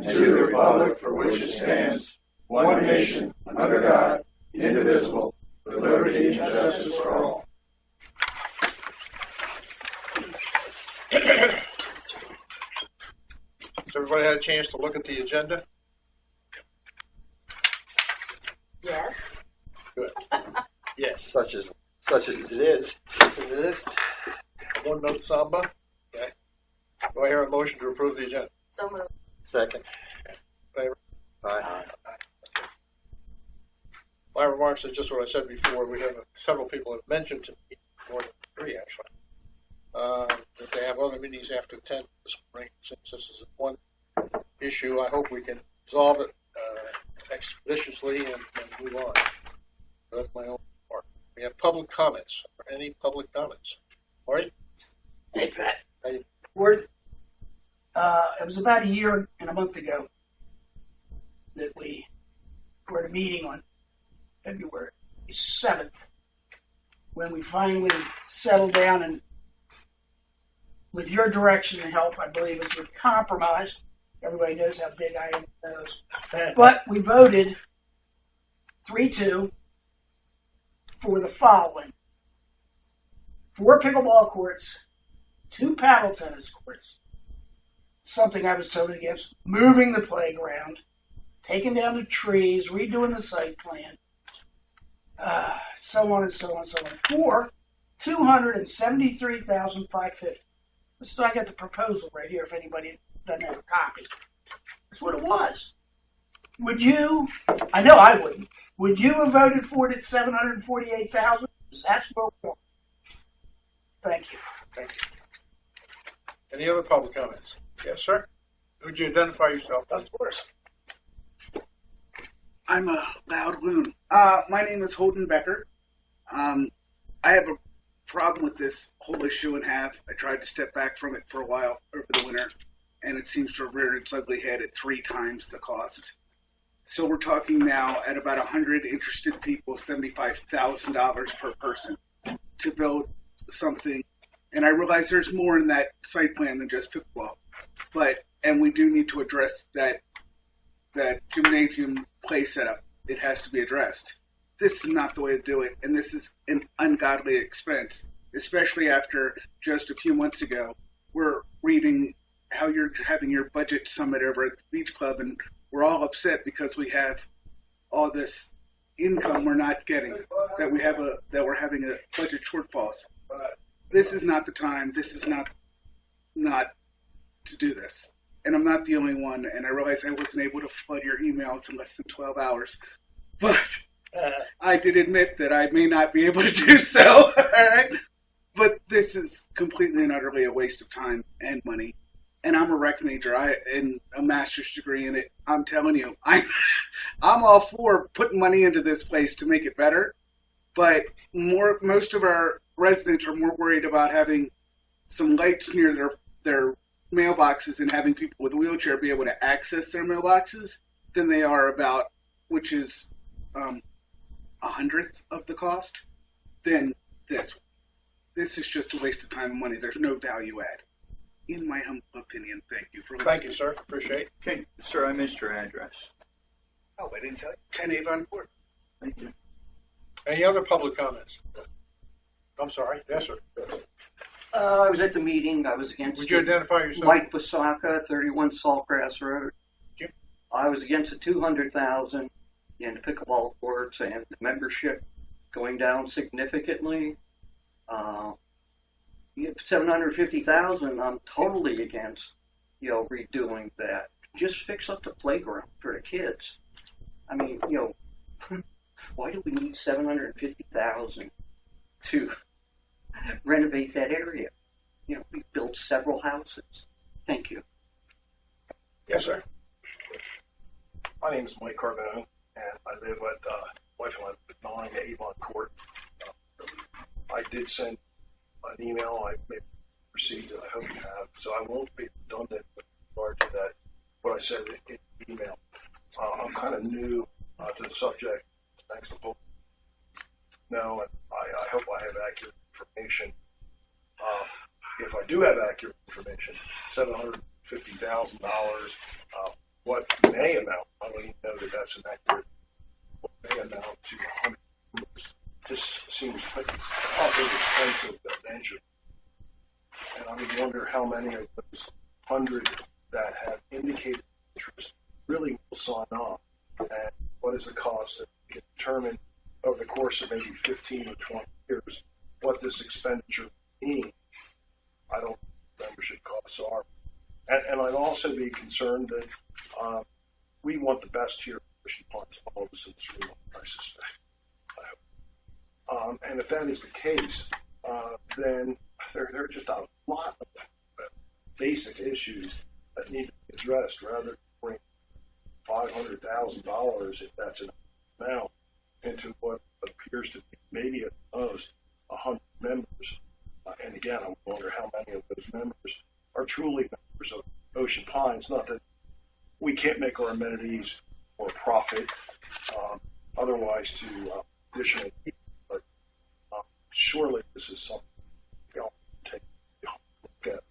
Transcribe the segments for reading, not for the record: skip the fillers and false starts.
to the republic for which it stands, one nation, under God, indivisible, with liberty and justice for all. Has everybody had a chance to look at the agenda? Yes. Good. Yes. Such as it is. Such as it is. One note, Samba. Okay. Do I hear a motion to approve the agenda? So moved. Second. Favor? Aye. My remarks are just what I said before. We have several people have mentioned to me, more than three actually, that they have other meetings they have to attend this spring. Since this is one issue, I hope we can resolve it expeditiously and move on. That's my own part. We have public comments. Are there any public comments? Marty? Hey, Pat. Hey. It was about a year and a month ago that we were at a meeting on February 7th when we finally settled down and, with your direction and help, I believe, it was a compromise. Everybody knows how big I am with those. But we voted 3-2 for the following: 4 pickleball courts, 2 paddle tennis courts, something I was totally against, moving the playground, taking down the trees, redoing the site plan, so on and so on and so on. For $273,550. So I got the proposal right here if anybody doesn't have a copy. That's what it was. Would you, I know I wouldn't, would you have voted for it at $748,000? That's where we're going. Thank you. Thank you. Any other public comments? Yes, sir. Would you identify yourself? Of course. I'm a loud loon. My name is Holden Becker. I have a problem with this whole issue and have. I tried to step back from it for a while over the winter, and it seems to have reared its ugly head at 3 times the cost. So we're talking now at about 100 interested people, $75,000 per person to build something. And I realize there's more in that site plan than just pickleball. And we do need to address that gymnasium play setup. It has to be addressed. This is not the way to do it, and this is an ungodly expense, especially after just a few months ago, we're reading how you're having your budget summit over at the beach club, and we're all upset because we have all this income we're not getting, that we're having a budget shortfalls. This is not the time. This is not to do this. And I'm not the only one, and I realize I wasn't able to flood your emails in less than 12 hours, but I did admit that I may not be able to do so, all right? But this is completely and utterly a waste of time and money. And I'm a rec major, and a master's degree in it. I'm telling you, I'm all for putting money into this place to make it better, but most of our residents are more worried about having some lights near their mailboxes and having people with a wheelchair be able to access their mailboxes than they are about, which is 100th of the cost, then this. This is just a waste of time and money. There's no value add. In my humble opinion, thank you for listening. Thank you, sir. Appreciate it. Okay, sir, I missed your address. Oh, I didn't tell you. 10 Avon Court. Thank you. Any other public comments? I'm sorry. Yes, sir. I was at the meeting. I was against. Would you identify yourself? Mike Basaka, 31 Saltgrass Road. Yep. I was against the $200,000 in the pickleball courts and the membership going down significantly. $750,000. I'm totally against, redoing that. Just fix up the playground for the kids. I mean, why do we need $750,000 to renovate that area? We built several houses. Thank you. Yes, sir. My name is Mike Carbone, and I live at wife and I live at 9 Avon Court. I did send an email. I may received it. I hope you have. So I won't be redundant with regard to that. What I said in the email. I'm kind of new to the subject. Thanks to both. No, and I hope I have accurate information. If I do have accurate information, $750,000 what may amount, I don't even know that that's an accurate, what may amount to 100 members. Just seems like awfully expensive to mention. And I would wonder how many of those 100 that have indicated interest really will sign on, and what is the cost that we can determine over the course of maybe 15 or 20 years what this expenditure means. I don't know what membership costs are. And I'd also be concerned that we want the best here at Ocean Ponds, all of us in this room, I suspect. And if that is the case, then there are just a lot of basic issues that need to be addressed rather than bring $500,000, if that's an amount, into what appears to be maybe at most 100 members. And again, I wonder how many of those members are truly members of Ocean Pines. Not that we can't make our amenities for profit, otherwise to additional people, but surely this is something we all take a look at.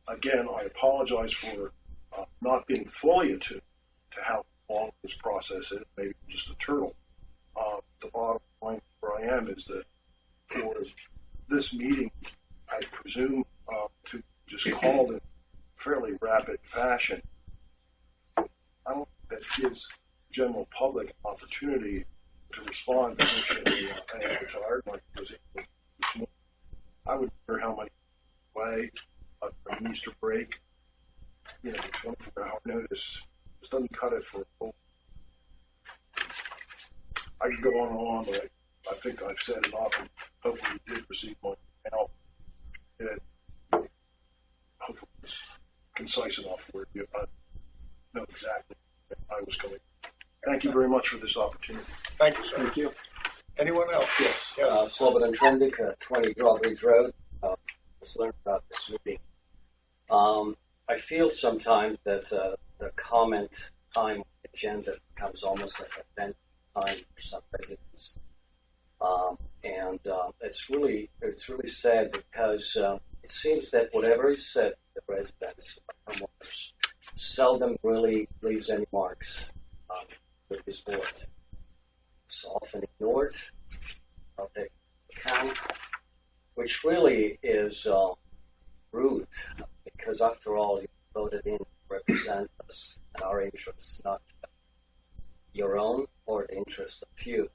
Again, I apologize for not being fully attuned to how long this process is. Maybe I'm just a turtle. The bottom line where I am is that for this meeting, I presume to just call in fairly rapid fashion. I don't think that gives the general public an opportunity to respond initially and retired like was able this morning. I would wonder how many away from Easter break, the 24-hour notice. This doesn't cut it for a whole. I could go on and on, but I think I've said enough, and hopefully you did receive my email. And hopefully it's concise enough where you know exactly what I was going. Thank you very much for this opportunity. Thank you, sir. Thank you. Anyone else? Yes. Slobodan Trendic, 20 Drawbridge Road. Just learned about this meeting. I feel sometimes that the comment time agenda becomes almost like a vent time for some residents. And it's really sad because it seems that whatever is said to the residents or homeowners seldom really leaves any marks with this board. It's often ignored, not taken into account, which really is rude, because after all, you voted in to represent us and our interests, not your own or the interests of few.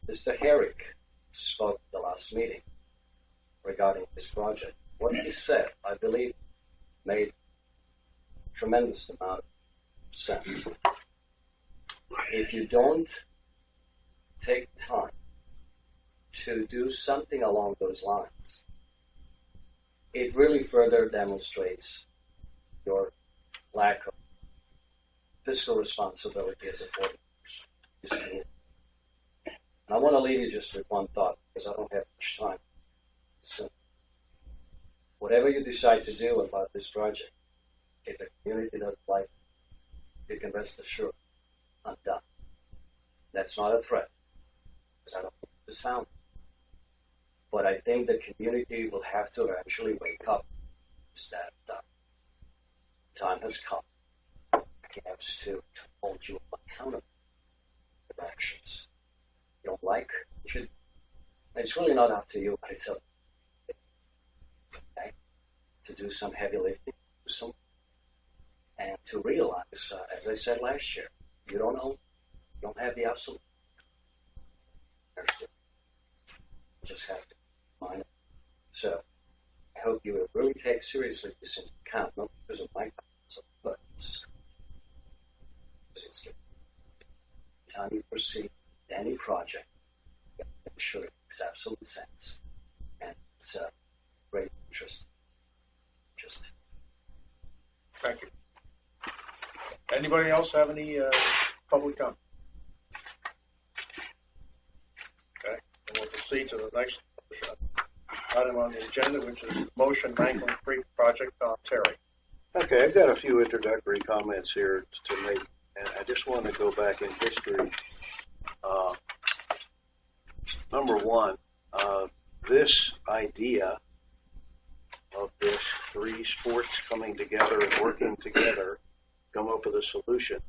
Mr. Herrick spoke at the last meeting regarding this project. What he said, I believe, made a tremendous amount of sense. If you don't take time to do something along those lines, it really further demonstrates your lack of fiscal responsibility as a board member. And I want to leave you just with one thought, because I don't have much time. So, whatever you decide to do about this project, if the community doesn't like it, you can rest assured I'm done. That's not a threat, because I don't think it's a sound. But I think the community will have to eventually wake up that time has come, perhaps to hold you accountable for your actions. You don't like, it's really not up to you, but it's up to do some heavy lifting, and to realize, as I said last year, you don't own, you don't have the absolute. You just have to mind it. So I hope you will really take seriously this into account, not because of my comments, but it's the time you proceed with any project, you have to make sure it makes absolute sense. And it's a great interest. Just Thank you. Anybody else have any public comment? Okay, and we'll proceed to the next item on the agenda, which is motion Rankin Creek project on Terry. Okay, I've got a few introductory comments here to make, and I just want to go back in history. Number one, this idea of this three sports coming together and working together up with a solution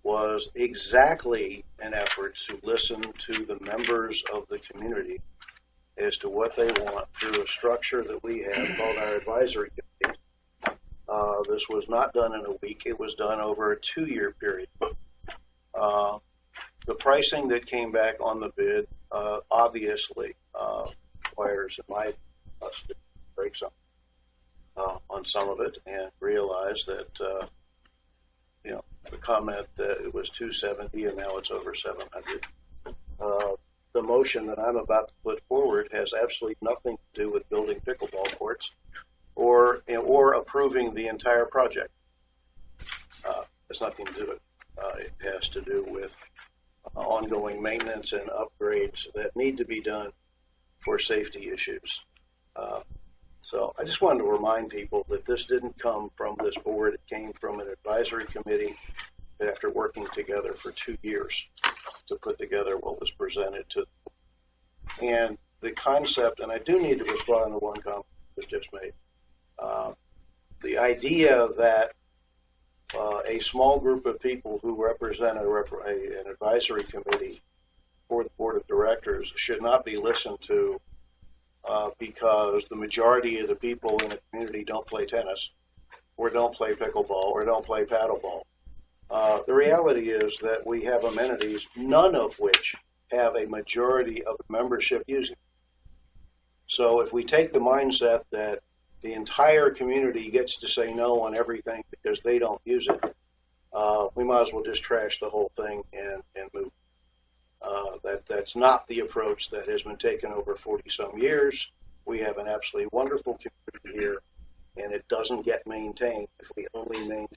was exactly an effort to listen to the members of the community as to what they want through a structure that we have called our advisory committee. This was not done in a week. It was done over a 2-year period. The pricing that came back on the bid obviously requires, in my us to break some on some of it and realize that the comment that it was 270 and now it's over 700. The motion that I'm about to put forward has absolutely nothing to do with building pickleball courts or approving the entire project. It's nothing to do with it. It has to do with ongoing maintenance and upgrades that need to be done for safety issues. So I just wanted to remind people that this didn't come from this board. It came from an advisory committee after working together for 2 years to put together what was presented to them. And the concept, and I do need to respond to one comment that was just made, the idea that a small group of people who represent an advisory committee for the board of directors should not be listened to because the majority of the people in the community don't play tennis or don't play pickleball or don't play paddleball. The reality is that we have amenities, none of which have a majority of the membership using. So if we take the mindset that the entire community gets to say no on everything because they don't use it, we might as well just trash the whole thing and move. That's not the approach that has been taken over 40-some years. We have an absolutely wonderful community here, and it doesn't get maintained if we only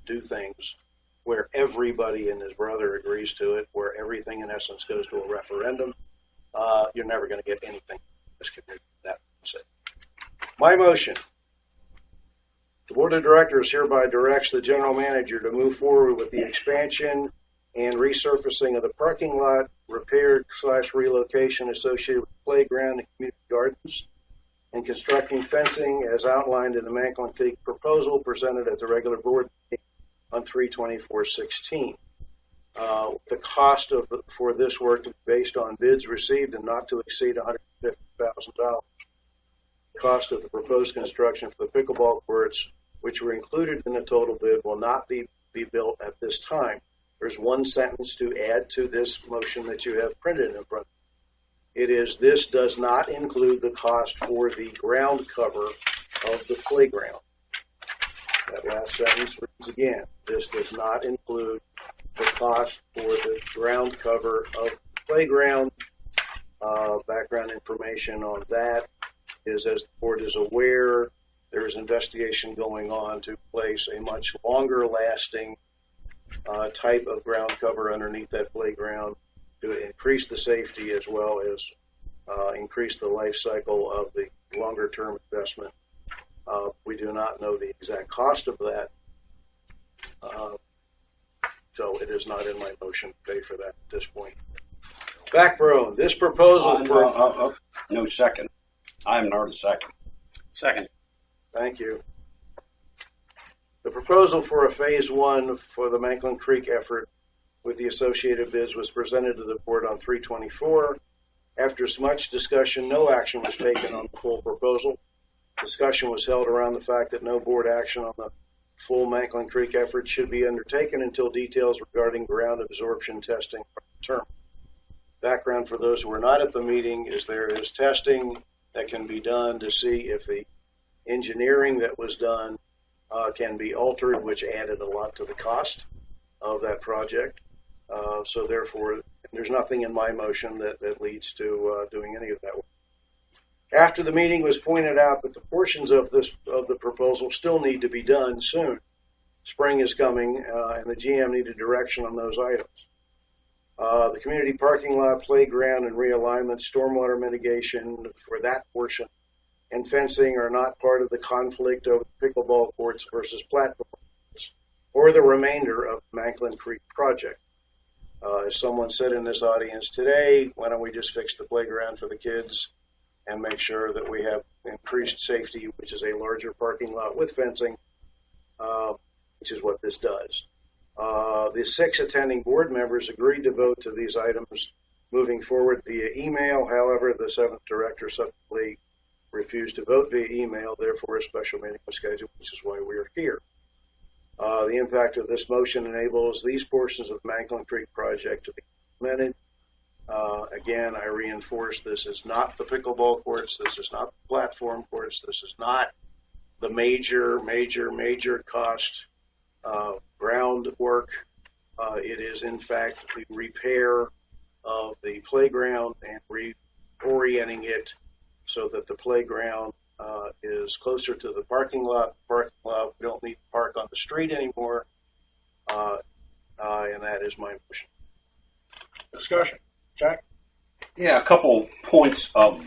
do things where everybody and his brother agrees to it, where everything in essence goes to a referendum. You're never going to get anything in this community. That's it. My motion. The Board of Directors hereby directs the General Manager to move forward with the expansion and resurfacing of the parking lot, repair/relocation associated with the playground and community gardens, and constructing fencing as outlined in the Manklin Creek proposal presented at the regular board meeting on 3/24/16. The cost for this work is based on bids received and not to exceed $150,000. The cost of the proposed construction for the pickleball courts, which were included in the total bid, will not be built at this time. There's one sentence to add to this motion that you have printed in front of you. It is, this does not include the cost for the ground cover of the playground. That last sentence reads again, this does not include the cost for the ground cover of the playground. Background information on that is, as the board is aware, there is investigation going on to place a much longer lasting type of ground cover underneath that playground to increase the safety as well as increase the life cycle of the longer term investment. We do not know the exact cost of that, so it is not in my motion to pay for that at this point. Backbone, this proposal for... No second. I'm not a second. Second. Thank you. The proposal for a phase 1 for the Manklin Creek effort with the associated bids was presented to the board on 3/24. After much discussion, no action was taken on the full proposal. Discussion was held around the fact that no board action on the full Manklin Creek effort should be undertaken until details regarding ground absorption testing are determined. Background for those who were not at the meeting is there is testing that can be done to see if the engineering that was done can be altered, which added a lot to the cost of that project. So therefore, there's nothing in my motion that leads to doing any of that work. After the meeting was pointed out that the portions of the proposal still need to be done soon. Spring is coming, and the GM needed direction on those items. The community parking lot, playground, and realignment, stormwater mitigation for that portion, and fencing are not part of the conflict over pickleball courts versus platform courts, or the remainder of the Manklin Creek project. As someone said in this audience today, why don't we just fix the playground for the kids and make sure that we have increased safety, which is a larger parking lot with fencing, which is what this does. The 6 attending board members agreed to vote to these items moving forward via email. However, the 7th director subsequently refused to vote via email. Therefore, a special meeting was scheduled, which is why we are here. The impact of this motion enables these portions of the Macklin Creek project to be implemented. Again, I reinforce this is not the pickleball courts. This is not the platform courts. This is not the major cost groundwork. It is, in fact, the repair of the playground and reorienting it so that the playground is closer to the parking lot. We don't need to park on the street anymore, and that is my motion. Discussion. Jack? Yeah, a couple points of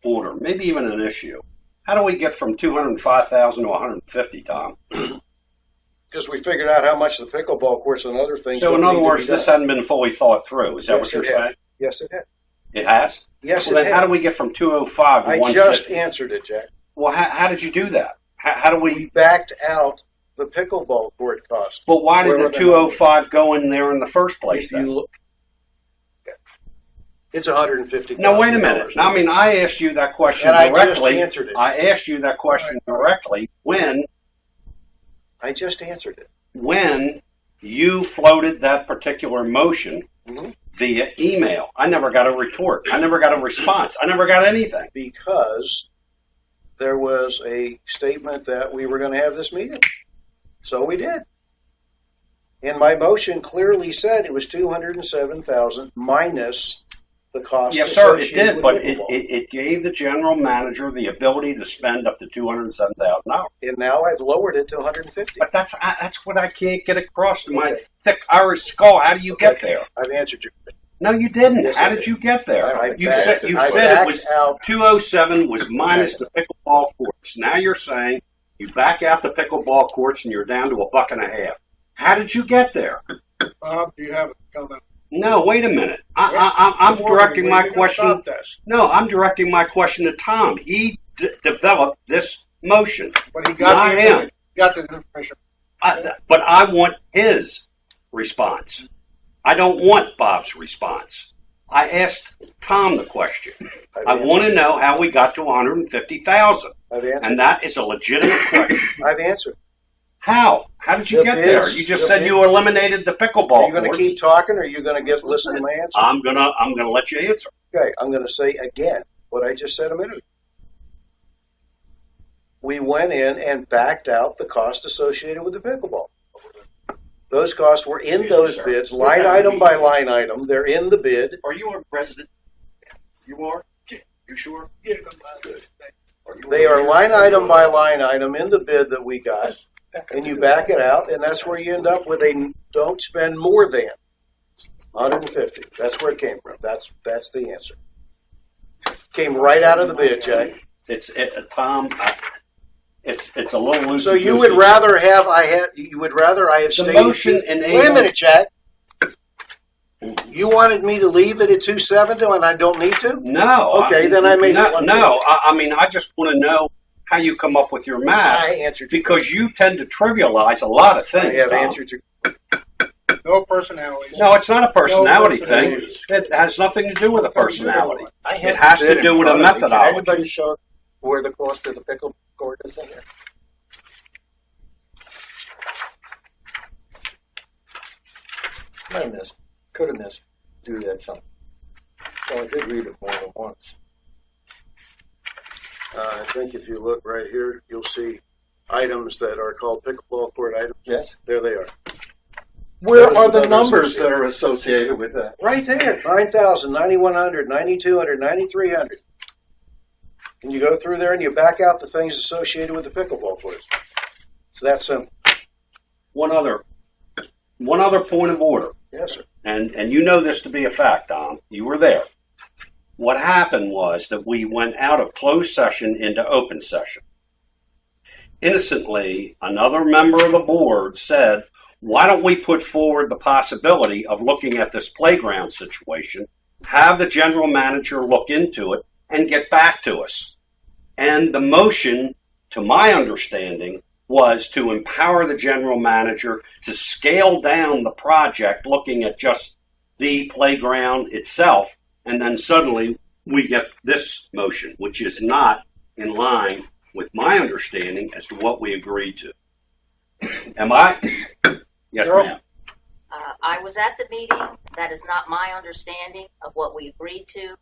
order, maybe even an issue. How do we get from 205,000 to 150, Tom? Because we figured out how much the pickleball courts and other things. So in other words, this hadn't been fully thought through. Is that what you're saying? Yes, it has. It has? Yes, well, it then has. how do we get from 205 to 150? I just answered it, Jack. Well, how did you do that? How do we backed out the pickleball court cost? But why did the 205 go in there in the first place? Then? It's $150. No, wait a minute. Now, I mean, I asked you that question and directly. I just answered it. I asked you that question directly when. I just answered it. When you floated that particular motion via email. I never got a retort. I never got a response. I never got anything. Because there was a statement that we were going to have this meeting. So we did. And my motion clearly said it was $207,000 minus the cost. Yes, sir, it did, but it gave the general manager the ability to spend up to $207,000. And now I've lowered it to $150,000. But that's what I can't get across in my thick Irish skull. How do you get there? I've answered your question. No, you didn't. Yes, How I did did. you get there? You said it was out. 207 was minus the pickleball courts. Now you're saying you back out the pickleball courts and you're down to $1.50. How did you get there? Bob, do you have a comment? No, wait a minute. I'm directing my question. No, I'm directing my question to Tom. He developed this motion. But he got not him. Got the information. But I want his response. I don't want Bob's response. I asked Tom the question. I want to know how we got to 150,000, and that is a legitimate question. I've answered. How? How did you get there? You just said you eliminated the pickleball. Are you going to keep talking, or are you going to listen to my answer? I'm gonna let you answer. Okay, I'm going to say again what I just said a minute ago. We went in and backed out the cost associated with the pickleball. Those costs were in those bids, line item by line item. They're in the bid. Are you a president? You are? You sure? Yeah, They are line item by line item in the bid that we got, and you back it out, and that's where you end up with a don't spend more than 150. That's where it came from. That's the answer. Came right out of the bid, Jay. Tom. It's a little loose. So you would rather have I have stated. Motion wait a minute, Jack. You wanted me to leave it at 270 and I don't need to? No. Okay, then I made it 150. No, I mean, I just want to know how you come up with your math. I answered because you tend to trivialize a lot of things. I have Tom. answered your. No personality. No, it's not a personality thing. personality. It has nothing to do with a personality. I It has to do with a methodology. Can anybody show where the cost of the pickle court is in here? I missed. Could have missed. Do that something. So I did read it more than once. I think if you look right here, you'll see items that are called pickleball court items. Yes. There they are. Where Those are are the the numbers that are associated with that? Right there. 9,000, 9,100, 9,200, 9,300. And you go through there and you back out the things associated with the pickleball courts. It's that simple. One other point of order. Yes, sir. And you know this to be a fact, Tom. You were there. What happened was that we went out of closed session into open session. Innocently, another member of the board said, why don't we put forward the possibility of looking at this playground situation, have the general manager look into it, and get back to us. And the motion, to my understanding, was to empower the general manager to scale down the project looking at just the playground itself, and then suddenly we get this motion, which is not in line with my understanding as to what we agreed to. Am I? Yes, ma'am. I was at the meeting. That is not my understanding of what we agreed to.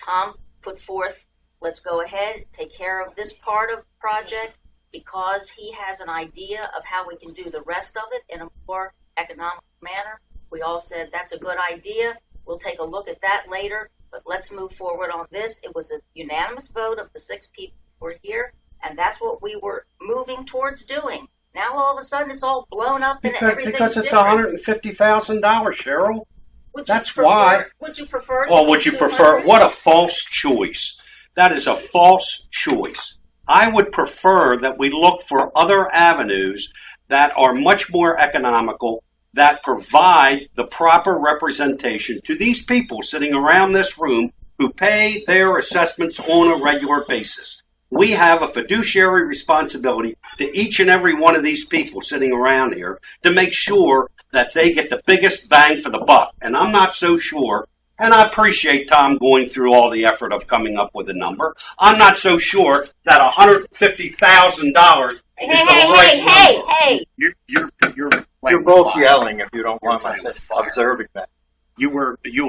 Tom put forth, let's go ahead, take care of this part of the project because he has an idea of how we can do the rest of it in a more economic manner. We all said, that's a good idea. We'll take a look at that later, but let's move forward on this. It was a unanimous vote of the 6 people who were here, and that's what we were moving towards doing. Now all of a sudden it's all blown up and everything's Because it's different. $150,000, Cheryl. Would you That's prefer- why. Would you prefer? Oh, would you prefer? 200? What a false choice. That is a false choice. I would prefer that we look for other avenues that are much more economical, that provide the proper representation to these people sitting around this room who pay their assessments on a regular basis. We have a fiduciary responsibility to each and every one of these people sitting around here to make sure that they get the biggest bang for the buck. And I'm not so sure, and I appreciate Tom going through all the effort of coming up with a number. I'm not so sure that $150,000 is the right number. Hey! You're both yelling if you don't want my observing that. You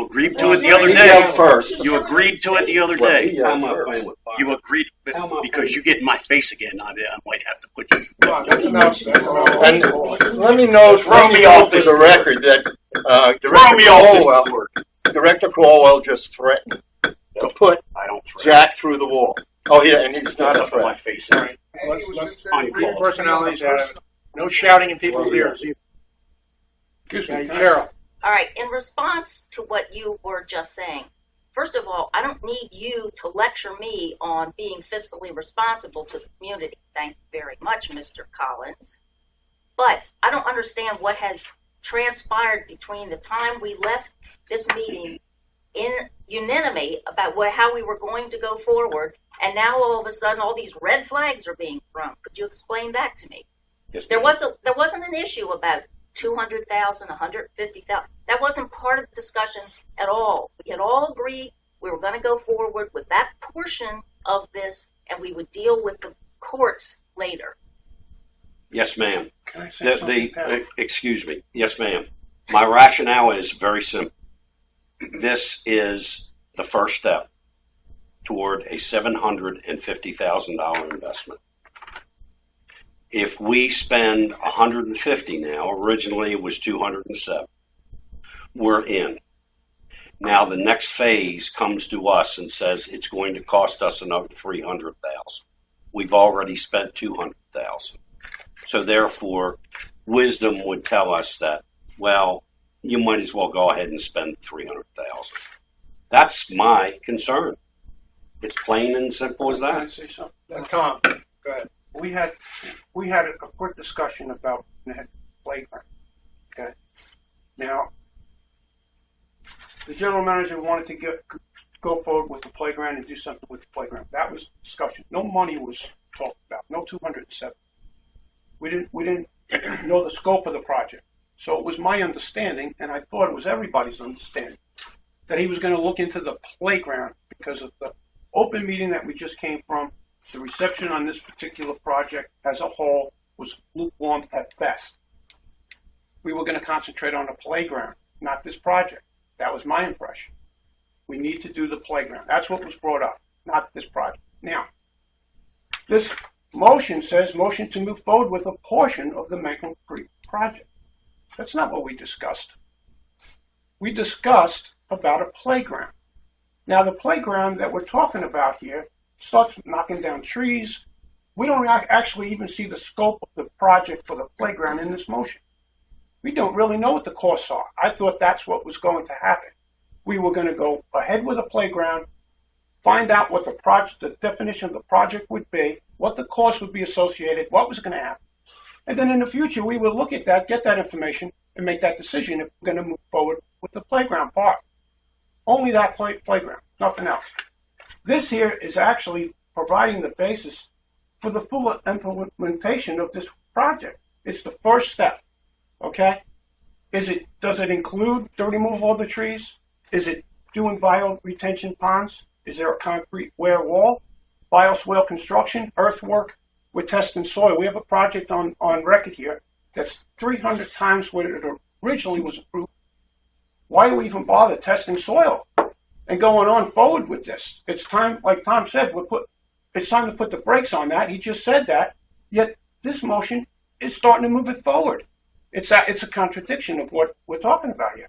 agreed to it the other He day. yelled first. You agreed to it the other day. I'm not playing with fire. You agreed because you get in my face again. I might have to put you. And let me know for the record that Director Caldwell just threatened to put Jack through the wall. Oh, yeah, and he's not a Up in my threat. face. Let's keep personalities out of it. No shouting in people's ears either. Excuse me, Cheryl. All right, in response to what you were just saying, first of all, I don't need you to lecture me on being fiscally responsible to the community. Thank you very much, Mr. Collins. But I don't understand what has transpired between the time we left this meeting in unanimity about how we were going to go forward, and now all of a sudden all these red flags are being thrown. Could you explain that to me? Yes, There wasn't an issue about 200,000, 150,000. That wasn't part of the discussion at all. We had all agreed we were going to go forward with that portion of this, and we would deal with the courts later. Yes, ma'am. Can I say something, Pat? Excuse me. Yes, ma'am. My rationale is very simple. This is the first step toward a $750,000 investment. If we spend 150 now, originally it was 207, we're in. Now the next phase comes to us and says it's going to cost us another 300,000. We've already spent 200,000. So therefore, wisdom would tell us that, well, you might as well go ahead and spend 300,000. That's my concern. It's plain and simple as Can I that. say something? Tom, go ahead. We had a quick discussion about the playground. Okay. Now, the general manager wanted to go forward with the playground and do something with the playground. That was discussion. No money was talked about. No 207. We didn't know the scope of the project. So it was my understanding, and I thought it was everybody's understanding, that he was going to look into the playground because of the open meeting that we just came from. The reception on this particular project as a whole was lukewarm at best. We were going to concentrate on the playground, not this project. That was my impression. We need to do the playground. That's what was brought up, not this project. Now, this motion says motion to move forward with a portion of the Mankell Creek project. That's not what we discussed. We discussed about a playground. Now, the playground that we're talking about here starts knocking down trees. We don't actually even see the scope of the project for the playground in this motion. We don't really know what the costs are. I thought that's what was going to happen. We were going to go ahead with a playground, find out what the definition of the project would be, what the cost would be associated, what was going to happen. And then in the future, we would look at that, get that information, and make that decision if we're going to move forward with the playground part. Only that playground, nothing else. This here is actually providing the basis for the full implementation of this project. It's the first step, okay? Does it include the removal of the trees? Is it doing bio-retention ponds? Is there a concrete wear wall? Bioswale construction, earthwork? We're testing soil. We have a project on record here that's 300 times what it originally was approved. Why do we even bother testing soil and going on forward with this? It's time, like Tom said, it's time to put the brakes on that. He just said that, yet this motion is starting to move it forward. It's a contradiction of what we're talking about here.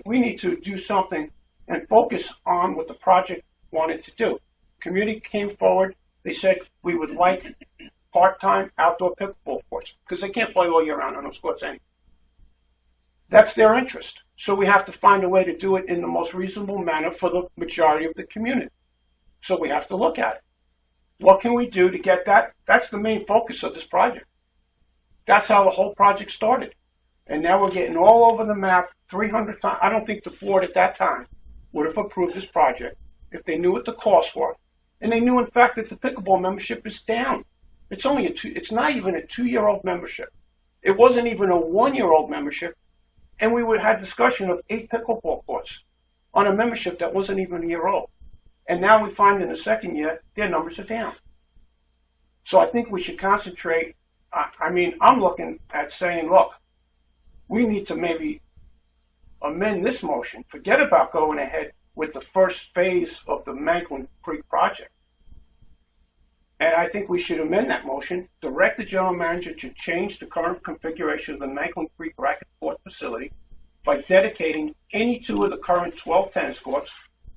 We need to do something and focus on what the project wanted to do. Community came forward. They said we would like part-time outdoor pickleball courts because they can't play all year round on those courts anyway. That's their interest. So we have to find a way to do it in the most reasonable manner for the majority of the community. So we have to look at it. What can we do to get that? That's the main focus of this project. That's how the whole project started. And now we're getting all over the map 300 times. I don't think the board at that time would have approved this project if they knew what the costs were. And they knew, in fact, that the pickleball membership is down. It's it's not even a 2-year-old membership. It wasn't even a 1-year-old membership. And we would have discussion of 8 pickleball courts on a membership that wasn't even a year old. And now we find in the second year, their numbers are down. So I think we should concentrate. I'm looking at saying, look, we need to maybe amend this motion. Forget about going ahead with the first phase of the Manklin Creek project. And I think we should amend that motion, direct the general manager to change the current configuration of the Manklin Creek racket court facility by dedicating any 2 of the current 12 tennis courts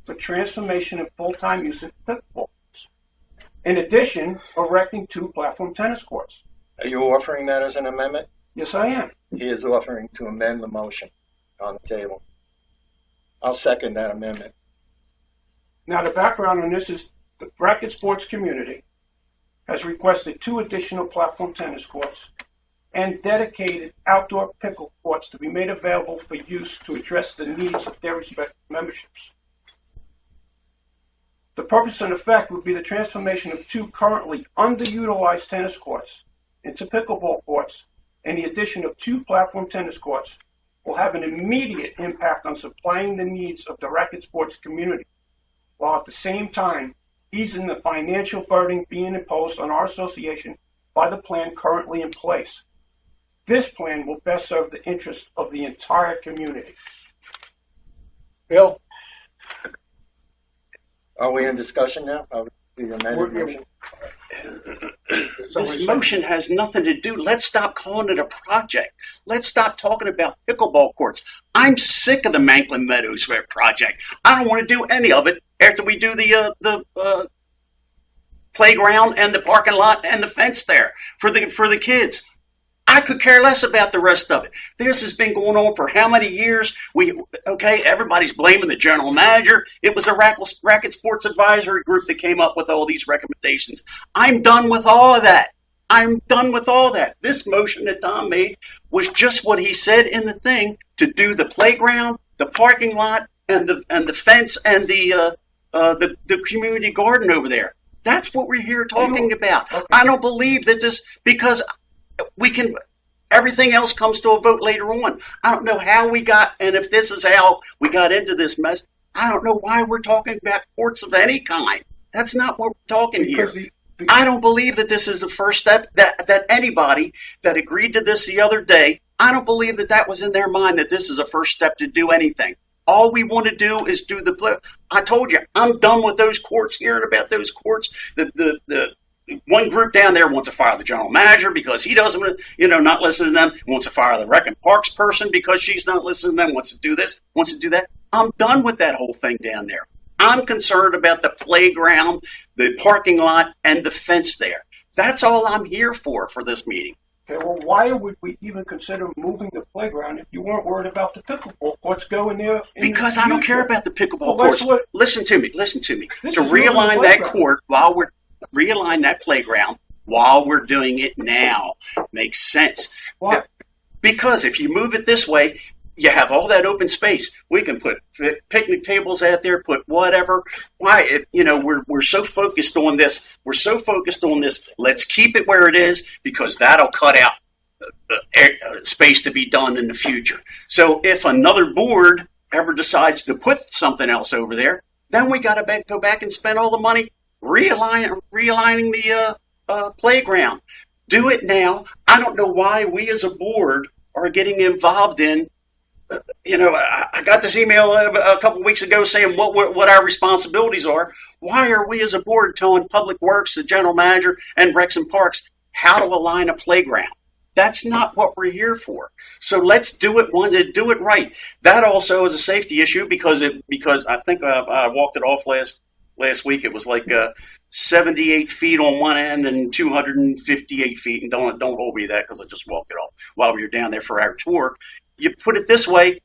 for transformation and full-time use of pickleball. In addition, erecting 2 platform tennis courts. Are you offering that as an amendment? Yes, I am. He is offering to amend the motion on the table. I'll second that amendment. Now, the background on this is the racket sports community has requested 2 additional platform tennis courts and dedicated outdoor pickle courts to be made available for use to address the needs of their respective memberships. The purpose and effect would be the transformation of 2 currently underutilized tennis courts into pickleball courts, and the addition of 2 platform tennis courts will have an immediate impact on supplying the needs of the racket sports community, while at the same time easing the financial burden being imposed on our association by the plan currently in place. This plan will best serve the interests of the entire community. Bill? Are we in discussion now? The amended motion? This motion has nothing to do. Let's stop calling it a project. Let's stop talking about pickleball courts. I'm sick of the Manklin Meadows project. I don't want to do any of it after we do the playground and the parking lot and the fence there for the kids. I could care less about the rest of it. This has been going on for how many years? Everybody's blaming the general manager. It was the Racket Sports Advisory Group that came up with all these recommendations. I'm done with all of that. I'm done with all that. This motion that Tom made was just what he said in the thing, to do the playground, the parking lot, and the fence and the community garden over there. That's what we're here talking about. Okay. I don't believe that this, because we can, everything else comes to a vote later on. I don't know how we got, and if this is how we got into this mess, I don't know why we're talking about courts of any kind. That's not what we're talking here. I don't believe that this is the first step, that anybody that agreed to this the other day, I don't believe that was in their mind, that this is a first step to do anything. All we want to do is do the play. I told you, I'm done with those courts, hearing about those courts. The one group down there wants to fire the general manager because he doesn't, not listen to them. Wants to fire the Rec and Parks person because she's not listening to them. Wants to do this, wants to do that. I'm done with that whole thing down there. I'm concerned about the playground, the parking lot, and the fence there. That's all I'm here for this meeting. Okay, well, why would we even consider moving the playground if you weren't worried about the pickleball courts going there? Because I don't care about the pickleball courts. Listen to me. To realign that court while we're realign that playground while we're doing it now makes sense. Why? Because if you move it this way, you have all that open space. We can put picnic tables out there, put whatever. Why? We're so focused on this. We're so focused on this. Let's keep it where it is because that'll cut out space to be done in the future. So if another board ever decides to put something else over there, then we got to go back and spend all the money realigning the playground. Do it now. I don't know why we as a board are getting involved in. I got this email a couple of weeks ago saying what our responsibilities are. Why are we as a board telling Public Works, the general manager, and Rex and Parks how to align a playground? That's not what we're here for. So let's do it right. That also is a safety issue because I think I walked it off last week. It was like 78 feet on one end and 258 feet. And don't hold me to that because I just walked it off while we were down there for our tour. You put it this way,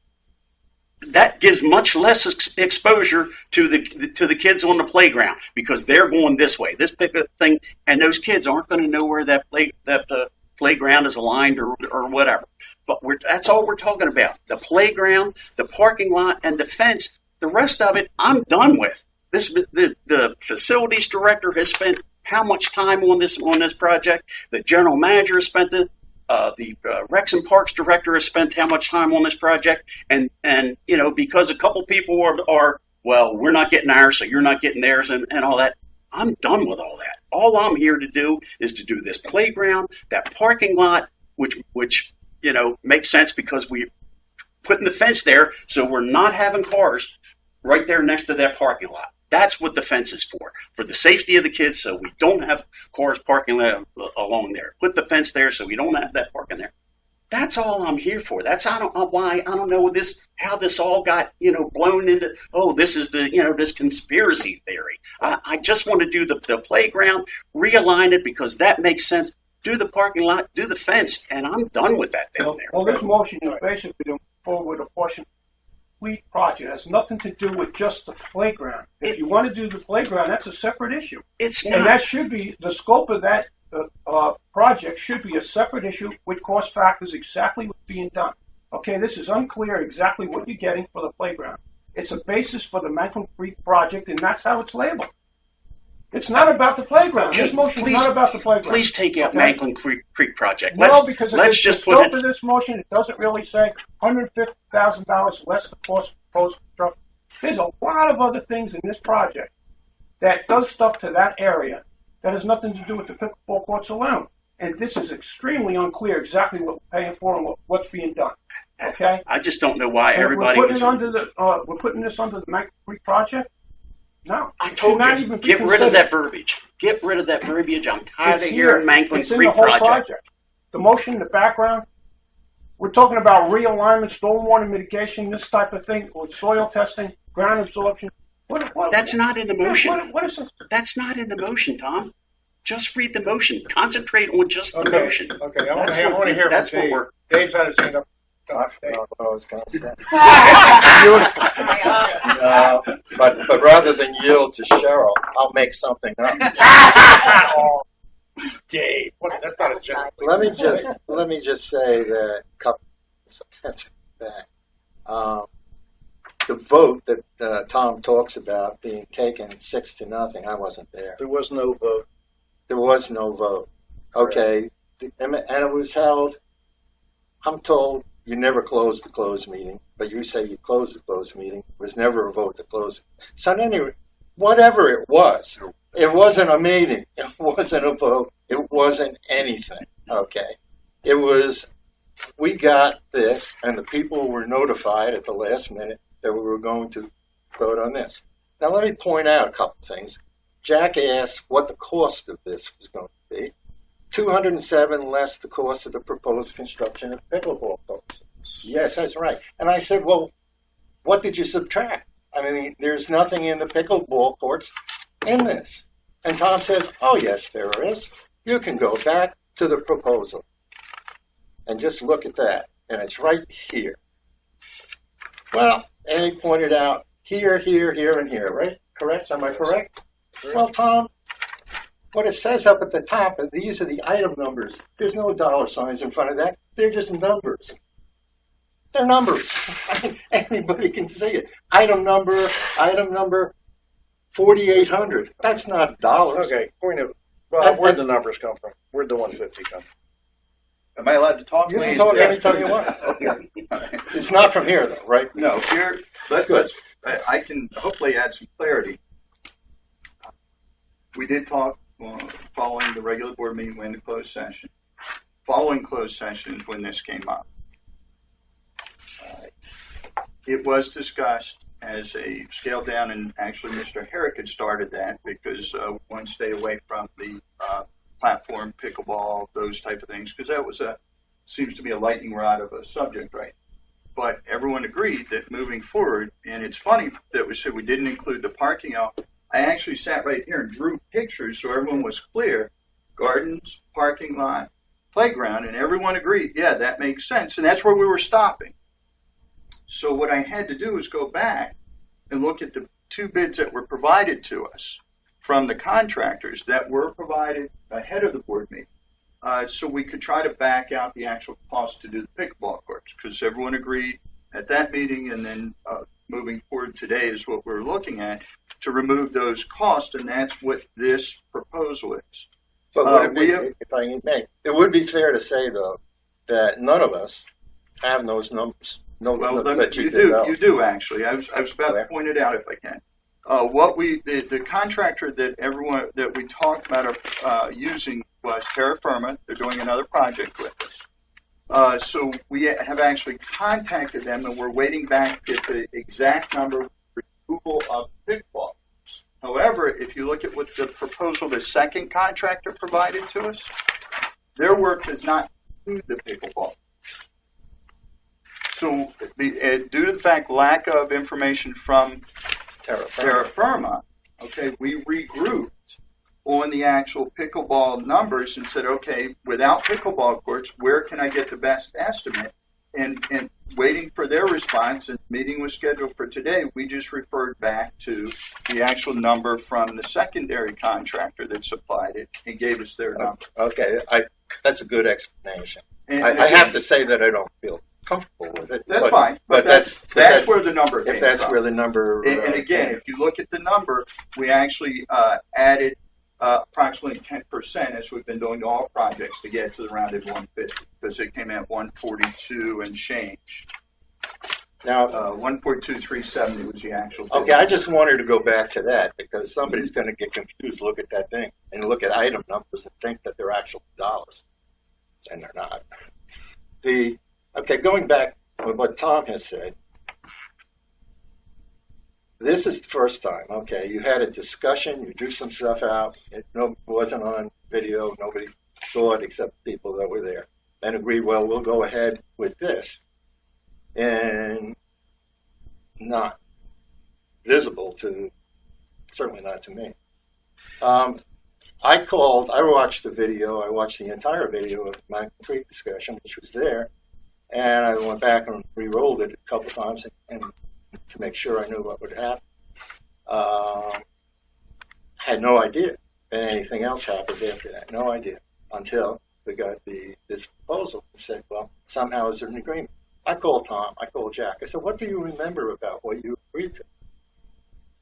that gives much less exposure to the kids on the playground because they're going this way, this pickup thing, and those kids aren't going to know where that playground is aligned or whatever. But that's all we're talking about. The playground, the parking lot, and the fence. The rest of it, I'm done with. The facilities director has spent how much time on this project? The general manager has spent it. The Rex and Parks director has spent how much time on this project? And because a couple people are well, we're not getting ours, so you're not getting theirs, and all that. I'm done with all that. All I'm here to do is to do this playground, that parking lot, which makes sense because we're putting the fence there, so we're not having cars right there next to that parking lot. That's what the fence is for the safety of the kids, so we don't have cars parking along there. Put the fence there so we don't have that parking there. That's all I'm here for. I don't know how this all got, blown into, this is this conspiracy theory. I just want to do the playground, realign it because that makes sense. Do the parking lot, do the fence, and I'm done with that down there. Well, this motion is basically to move forward a portion complete project. It has nothing to do with just the playground. If you want to do the playground, that's a separate issue. It's not. And that should be, the scope of that project should be a separate issue with cost factors exactly what's being done. Okay, this is unclear exactly what you're getting for the playground. It's a basis for the Manklin Creek project, and that's how it's labeled. It's not about the playground. This motion is not about the playground. Please take out Manklin Creek project. Because let's just put scope of this motion, it doesn't really say $150,000 less the cost of proposed construction. There's a lot of other things in this project that does stuff to that area that has nothing to do with the pickleball courts alone. And this is extremely unclear exactly what we're paying for and what's being done. Okay? I just don't know why everybody we're putting this under the Manklin Creek project? No. I told you, get rid of that verbiage. Get rid of that verbiage. I'm tired of hearing Manklin Creek project. The motion, the background, we're talking about realignment, stormwater mitigation, this type of thing, with soil testing, ground absorption. That's not in the motion. What is this? That's not in the motion, Tom. Just read the motion. Concentrate on just the motion. Okay, I want to hear that's from Dave. what Dave's had his hand up. I was going to say. But rather than yield to Cheryl, I'll make something up. Dave, that's not a joke. Let me just say that the vote that Tom talks about being taken 6-0, I wasn't there. There was no vote. There was no vote. Okay, and it was held. I'm told you never closed the closed meeting, but you say you closed the closed meeting. There was never a vote to close it. So anyway, whatever it wasn't a meeting. It wasn't a vote. It wasn't anything. Okay, it was. We got this, and the people were notified at the last minute that we were going to vote on this. Now let me point out a couple things. Jack asked what the cost of this was going to be. $207 less the cost of the proposed construction of pickleball courts. Yes, that's right. And I said, well, what did you subtract? I mean, there's nothing in the pickleball courts in this. And Tom says, oh, yes, there is. You can go back to the proposal and just look at that. And it's right here. Well, and he pointed out here, here, here, and here, right? Correct? Am I correct? Well, Tom, what it says up at the top, these are the item numbers. There's no dollar signs in front of that. They're just numbers. They're numbers. Anybody can see it. Item number 4,800. That's not dollars. Okay, Bob, where'd the numbers come from? Where'd the 150 come from? Am I allowed to talk? You can please? talk anytime you want. It's not from here, though, right? No, here, I can hopefully add some clarity. We did talk following the regular board meeting, when the closed session. Following closed sessions when this came up. It was discussed as a scale down, and actually Mr. Herrick had started that because we want to stay away from the platform, pickleball, those type of things, because that was seems to be a lightning rod of a subject, right? But everyone agreed that moving forward, and it's funny that we said we didn't include the parking out. I actually sat right here and drew pictures so everyone was clear. Gardens, parking lot, playground, and everyone agreed, yeah, that makes sense, and that's where we were stopping. So what I had to do is go back and look at the two bids that were provided to us from the contractors that were provided ahead of the board meeting, so we could try to back out the actual cost to do the pickleball courts, because everyone agreed at that meeting, and then moving forward today is what we're looking at, to remove those costs, and that's what this proposal is. But would it be, if I may, it would be fair to say, though, that none of us have those numbers. No, well, that you do actually. I was about to point it out if I can. The contractor that we talked about using was Terra Firma. They're doing another project with us. So we have actually contacted them, and we're waiting back to get the exact number for removal of pickleball. However, if you look at what the proposal the second contractor provided to us, their work does not include the pickleball. So due to the fact lack of information from Terra Firma, okay, we regrouped on the actual pickleball numbers and said, okay, without pickleball courts, where can I get the best estimate? And waiting for their response, and the meeting was scheduled for today, we just referred back to the actual number from the secondary contractor that supplied it and gave us their number. Okay, that's a good explanation. I have to say that I don't feel comfortable with it. That's fine. But that's where the number came from. If that's from. Where the number... And again, if you look at the number, we actually added approximately 10%, as we've been doing to all projects, to get to the rounded 150, because it came at 142 and change. Now, 142,370 was the actual. Okay, I just wanted to go back to that, because somebody's going to get confused, look at that thing, and look at item numbers and think that they're actual dollars, and they're not. Okay, going back to what Tom has said, this is the first time, okay, you had a discussion, you drew some stuff out, it wasn't on video, nobody saw it except people that were there, and agreed, well, we'll go ahead with this, and not visible to, certainly not to me. I watched the video, I watched the entire video of my Creek discussion, which was there, and I went back and re-rolled it a couple of times and to make sure I knew what would happen. Had no idea that anything else happened after that. No idea until we got this proposal and said, well, somehow there's an agreement. I called Tom, I called Jack. I said, what do you remember about what you agreed to?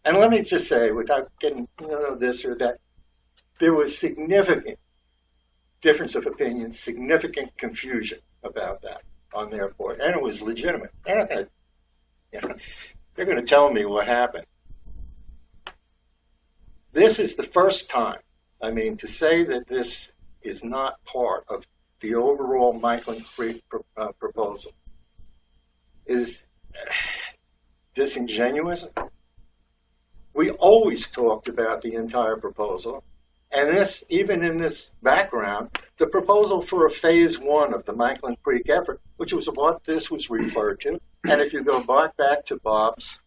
And let me just say, without getting this or that, there was significant difference of opinion, significant confusion about that on their part, and it was legitimate. And they're going to tell me what happened. This is the first time, to say that this is not part of the overall Michaelin Creek proposal is disingenuous. We always talked about the entire proposal, and this, even in this background, the proposal for a phase one of the Michaelin Creek effort, which was what this was referred to. And if you go back to Bob's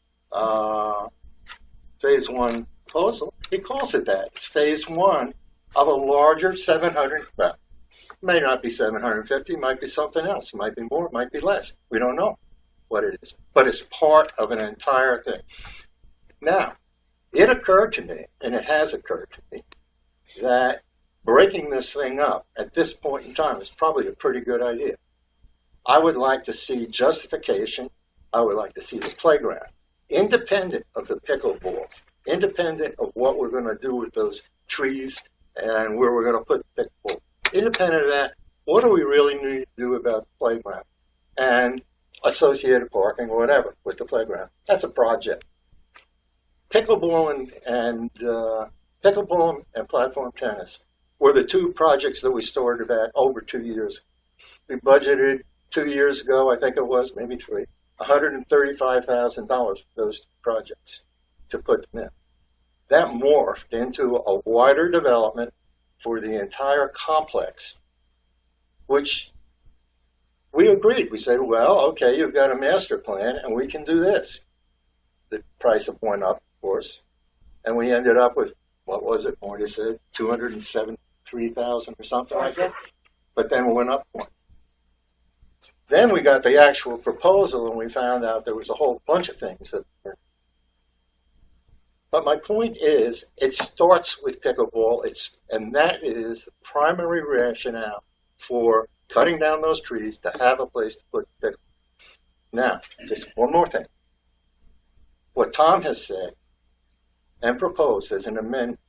phase one proposal, he calls it that. It's phase one of a larger 700, well, may not be 750, might be something else, might be more, might be less. We don't know what it is, but it's part of an entire thing. Now, it occurred to me, and it has occurred to me, that breaking this thing up at this point in time is probably a pretty good idea. I would like to see justification. I would like to see the playground, independent of the pickleball, independent of what we're going to do with those trees and where we're going to put the pickleball. Independent of that, what do we really need to do about the playground and associated parking or whatever with the playground? That's a project. Pickleball and platform tennis were the two projects that we started at over 2 years. We budgeted 2 years ago, I think it was, maybe three, $135,000 for those projects to put them in. That morphed into a wider development for the entire complex, which we agreed. We said, well, okay, you've got a master plan and we can do this. The price went up, of course, and we ended up with, what was it, Marty said, $273,000 or something like that. But then we went up one. Then we got the actual proposal and we found out there was a whole bunch of things that were. But my point is, it starts with pickleball, and that is the primary rationale for cutting down those trees to have a place to put pickleball. Now, just one more thing. What Tom has said and proposed as an amendment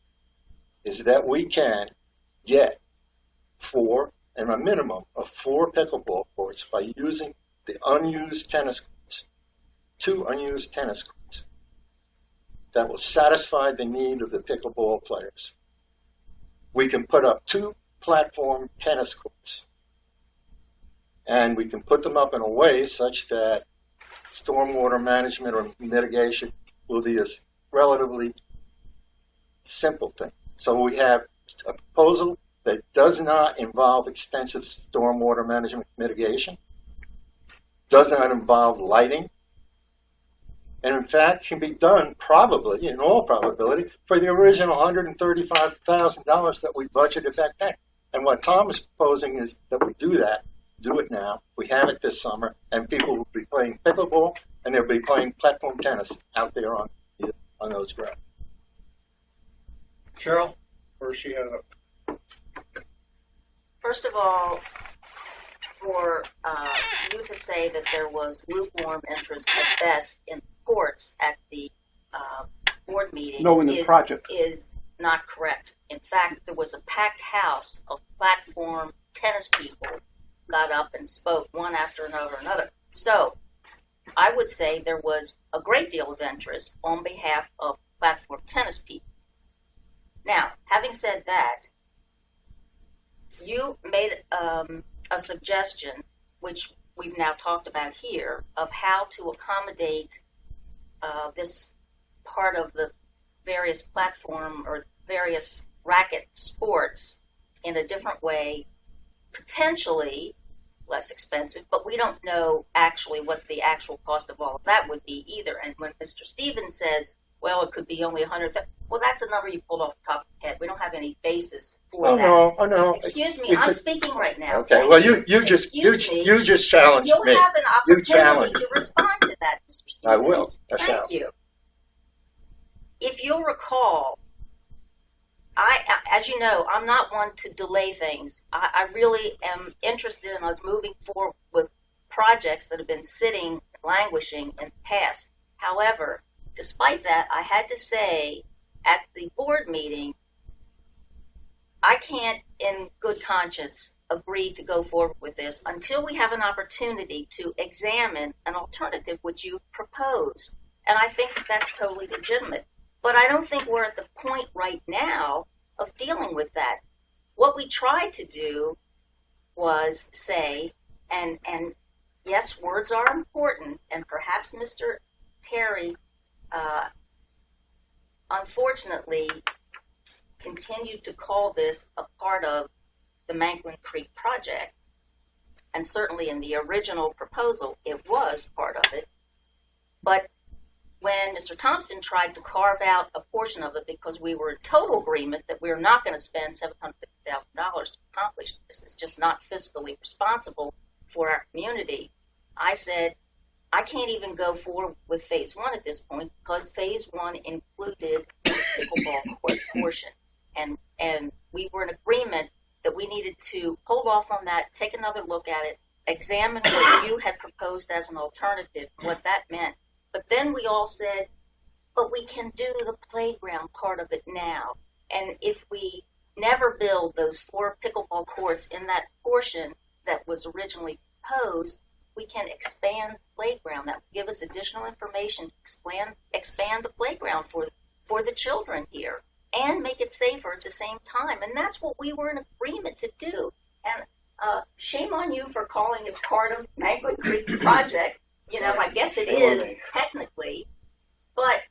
is that we can get a minimum of 4 pickleball courts by using the unused tennis courts, 2 unused tennis courts. That will satisfy the need of the pickleball players. We can put up 2 platform tennis courts, and we can put them up in a way such that stormwater management or mitigation will be a relatively simple thing. So we have a proposal that does not involve extensive stormwater management mitigation, does not involve lighting, and in fact can be done probably, in all probability, for the original $135,000 that we budgeted back then. And what Tom is proposing is that we do it now, we have it this summer, and people will be playing pickleball and they'll be playing platform tennis out there on those grounds. Cheryl, or she had a. First of all, for you to say that there was lukewarm interest at best in courts at the board meeting is not correct. In fact, there was a packed house of platform tennis people got up and spoke one after another. So I would say there was a great deal of interest on behalf of platform tennis people. Now, having said that, you made a suggestion, which we've now talked about here, of how to accommodate this part of the various platform or various racket sports in a different way, potentially less expensive, but we don't know actually what the actual cost of all of that would be either. And when Mr. Stevens says, well, it could be only 100,000, well, that's a number you pulled off the top of the head. We don't have any basis for that. Oh, no. Excuse me, I'm speaking right now. Okay, well, you just challenged You'll me. have an opportunity to respond to that, Mr. Stevens. I will. Thank you. If you'll recall, as you know, I'm not one to delay things. I really am interested in us moving forward with projects that have been sitting, languishing in the past. However, despite that, I had to say at the board meeting, I can't in good conscience agree to go forward with this until we have an opportunity to examine an alternative which you proposed. And I think that's totally legitimate. But I don't think we're at the point right now of dealing with that. What we tried to do was say, and yes, words are important, and perhaps Mr. Terry unfortunately continued to call this a part of the Manklin Creek project, and certainly in the original proposal it was part of it. But when Mr. Thompson tried to carve out a portion of it because we were in total agreement that we were not going to spend $750,000 to accomplish this, it's just not fiscally responsible for our community, I said, I can't even go forward with phase 1 at this point because phase 1 included the pickleball court portion. And we were in agreement that we needed to hold off on that, take another look at it, examined what you had proposed as an alternative, what that meant. But then we all said, but we can do the playground part of it now. And if we never build those 4 pickleball courts in that portion that was originally proposed, we can expand the playground. That will give us additional information to expand the playground for the children here and make it safer at the same time. And that's what we were in agreement to do. And shame on you for calling it part of Manglin Creek project. You know, I guess it is technically, but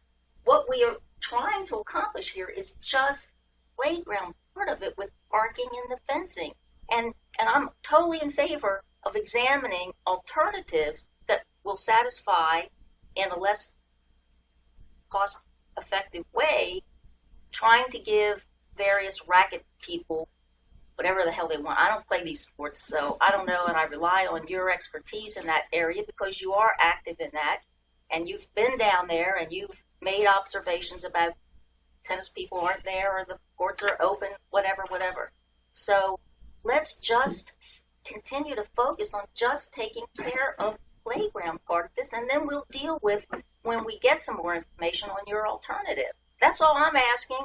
what we are trying to accomplish here is just playground part of it with parking and the fencing. And I'm totally in favor of examining alternatives that will satisfy in a less cost-effective way, trying to give various racket people whatever the hell they want. I don't play these sports, so I don't know, and I rely on your expertise in that area because you are active in that, and you've been down there, and you've made observations about tennis people aren't there, or the courts are open, whatever. So let's just continue to focus on just taking care of the playground part of this, and then we'll deal with when we get some more information on your alternative. That's all I'm asking.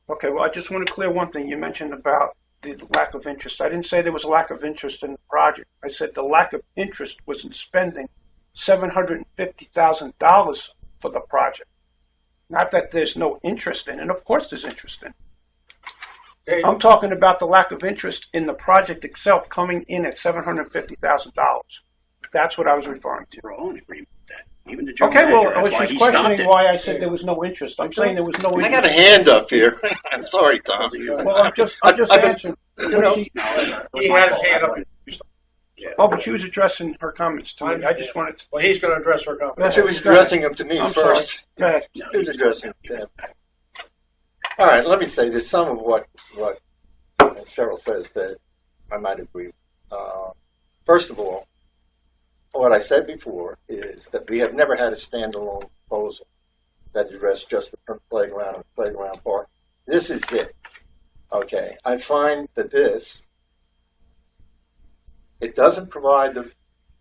Okay, well, I just want to clear one thing. You mentioned about the lack of interest. I didn't say there was a lack of interest in the project. I said the lack of interest was in spending $750,000 for the project. Not that there's no interest in it. Of course there's interest in it. I'm talking about the lack of interest in the project itself coming in at $750,000. That's what I was referring to. We're all in agreement with that. Even the Okay, manager, well, that's why she's he stopped questioning it. why I said there was no interest. I'm saying there was no interest. I got a hand up here. I'm sorry, Tom. Well, I'm just answering. You know, He had his hand up. Oh, but she was addressing her comments to me. I just wanted to. Well, he's going to address her comment. she was addressing them to me I'm first. sorry. Go ahead. She was addressing them to him. All right, let me say there's some of what Cheryl says that I might agree with. First of all, what I said before is that we have never had a standalone proposal that addressed just the playground and playground park. This is it. Okay, I find that it doesn't provide the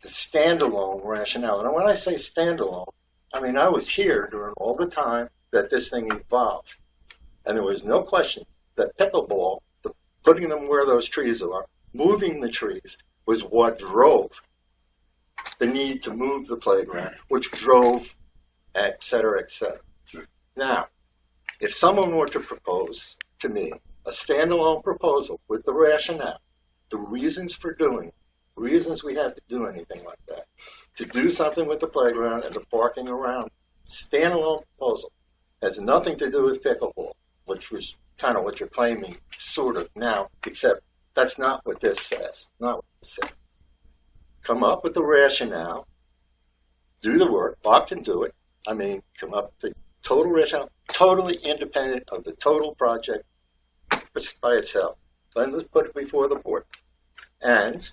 standalone rationale. And when I say standalone, I mean I was here during all the time that this thing evolved. And there was no question that pickleball, putting them where those trees are, moving the trees, was what drove the need to move the playground, which drove, et cetera, et cetera. Now, if someone were to propose to me a standalone proposal with the rationale, the reasons for doing it, reasons we have to do anything like that, to do something with the playground and the parking around, standalone proposal, has nothing to do with pickleball, which was kind of what you're claiming, sort of now, except that's not what this says. Not what this says. Come up with the rationale, do the work. Bob can do it. I mean, come up with the total rationale, totally independent of the total project by itself. Then let's put it before the board. And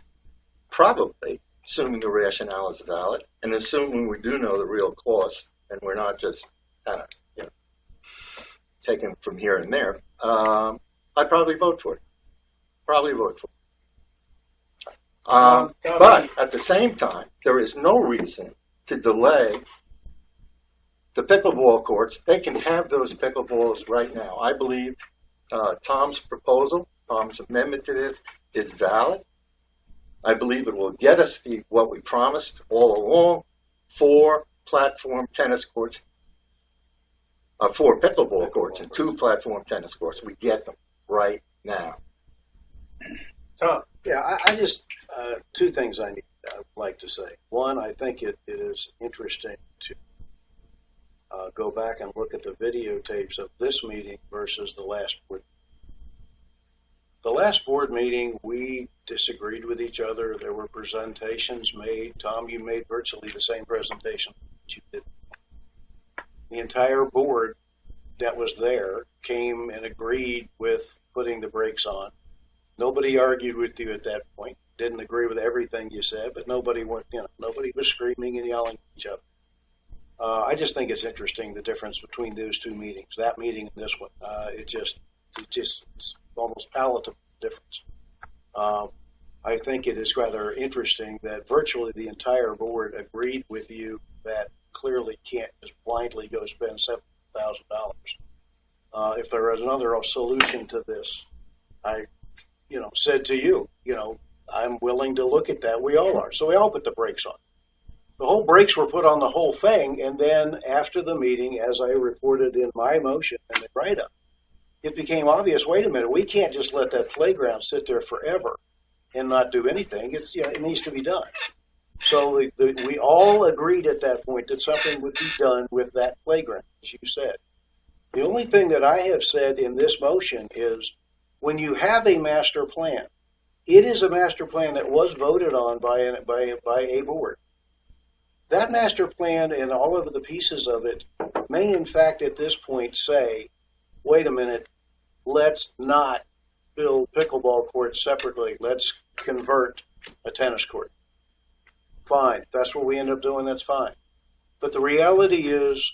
probably, assuming the rationale is valid, and assuming we do know the real cost, and we're not just kind of taken from here and there, I'd probably vote for it. But at the same time, there is no reason to delay the pickleball courts. They can have those pickleballs right now. I believe Tom's proposal, Tom's amendment to this is valid. I believe it will get us what we promised all along, 4 platform tennis courts, 4 pickleball courts and 2 platform tennis courts. We get them right now. Tom. Yeah, I just, 2 things I would like to say. One, I think it is interesting to go back and look at the videotapes of this meeting versus the last board. The last board meeting, we disagreed with each other. There were presentations made. Tom, you made virtually the same presentation that you did. The entire board that was there came and agreed with putting the brakes on. Nobody argued with you at that point. Didn't agree with everything you said, but nobody was screaming and yelling at each other. I just think it's interesting the difference between those 2 meetings, that meeting and this one. It's almost palatable difference. I I think it is rather interesting that virtually the entire board agreed with you that clearly can't just blindly go spend $7,000. If there is another solution to this, I, said to you, I'm willing to look at that. We all are. So we all put the brakes on. The whole brakes were put on the whole thing, and then after the meeting, as I reported in my motion and the write-up, it became obvious, wait a minute, we can't just let that playground sit there forever and not do anything. It needs to be done. So we all agreed at that point that something would be done with that playground, as you said. The only thing that I have said in this motion is when you have a master plan, it is a master plan that was voted on by a board. That master plan and all of the pieces of it may in fact at this point say, wait a minute, let's not build pickleball courts separately. Let's convert a tennis court. Fine. If that's what we end up doing, that's fine. But the reality is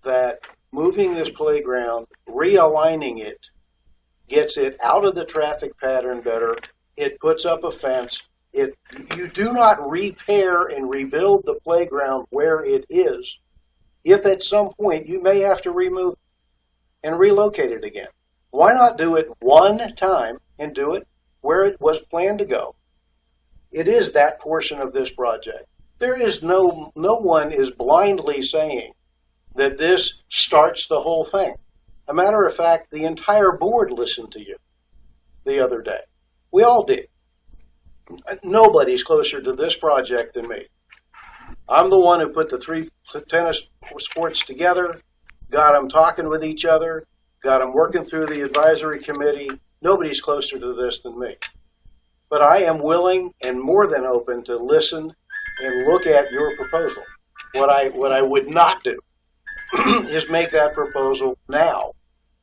that moving this playground, realigning it, gets it out of the traffic pattern better. It puts up a fence. You do not repair and rebuild the playground where it is if at some point you may have to remove and relocate it again. Why not do it one time and do it where it was planned to go? It is that portion of this project. There is no one is blindly saying that this starts the whole thing. A matter of fact, the entire board listened to you the other day. We all did. Nobody's closer to this project than me. I'm the one who put the three tennis sports together, got them talking with each other, got them working through the advisory committee. Nobody's closer to this than me. But I am willing and more than open to listen and look at your proposal. What I would not do is make that proposal now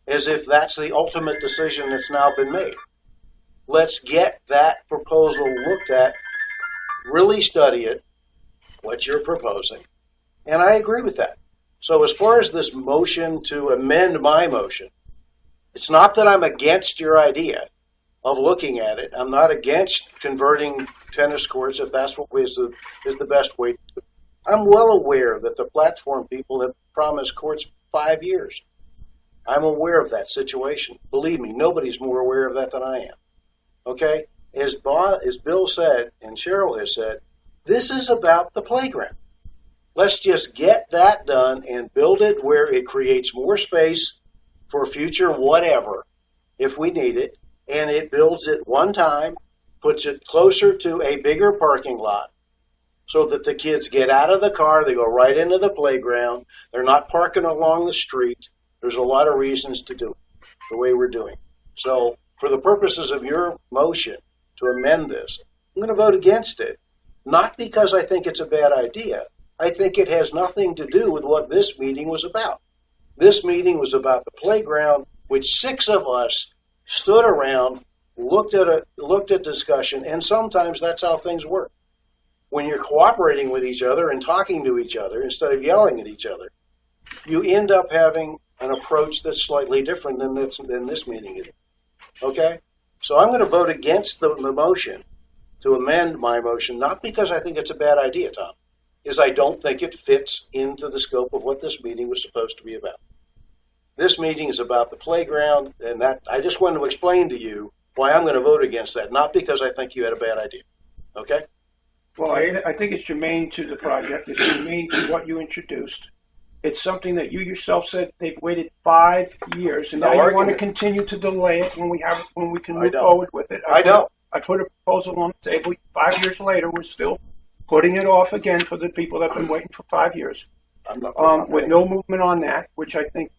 as if that's the ultimate decision that's now been made. Let's get that proposal looked at, really study it, what you're proposing, and I agree with that. So as far as this motion to amend my motion, it's not that I'm against your idea of looking at it. I'm not against converting tennis courts if that's what is the best way to do it. I'm well aware that the platform people have promised courts 5 years. I'm aware of that situation. Believe me, nobody's more aware of that than I am. Okay? As Bill said, and Cheryl has said, this is about the playground. Let's just get that done and build it where it creates more space for future whatever, if we need it, and it builds it one time, puts it closer to a bigger parking lot, so that the kids get out of the car, they go right into the playground, they're not parking along the street. There's a lot of reasons to do it the way we're doing it. So for the purposes of your motion to amend this, I'm going to vote against it, not because I think it's a bad idea. I think it has nothing to do with what this meeting was about. This meeting was about the playground, which 6 of us stood around, looked at discussion, and sometimes that's how things work. When you're cooperating with each other and talking to each other instead of yelling at each other, you end up having an approach that's slightly different than this meeting is. Okay? So I'm going to vote against the motion to amend my motion, not because I think it's a bad idea, Tom, is I don't think it fits into the scope of what this meeting was supposed to be about. This meeting is about the playground, and that I just wanted to explain to you why I'm going to vote against that, not because I think you had a bad idea. Okay? Well, I think it's germane to the project. It's germane to what you introduced. It's something that you yourself said they've waited 5 years, and now you want to continue to delay it when we can move forward with it. I put a proposal on the table. 5 years later, we're still putting it off again for the people that have been waiting for 5 years. With no movement on that, which I think